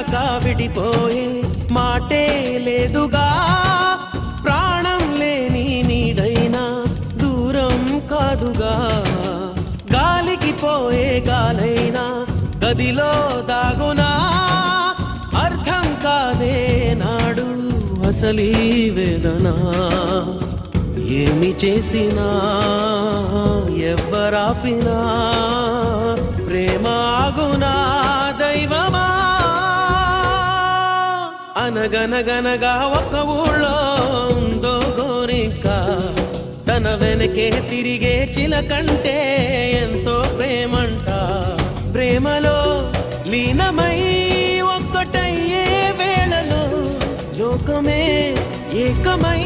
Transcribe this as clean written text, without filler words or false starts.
దాకా విడిపోయే మాటే లేదుగా ప్రాణం లేని నీడైనా దూరం కాదుగా గాలికి పోయే గాలైనా గదిలో దాగునా అర్థం కాదే నాడు అసలీ వేదన ఏమి చేసినా ఎవ్వరాపినా ప్రేమ ఆగునా దైవమా అనగనగనగా ఒక ఊళ్ళో ఉందో గోరిక తన వెనకే తిరిగే చిలకంటే ఎంతో ప్రేమంట ప్రేమలో లీనమై ఒక్కటయ్యే వేళలో లోకమే ఏకమై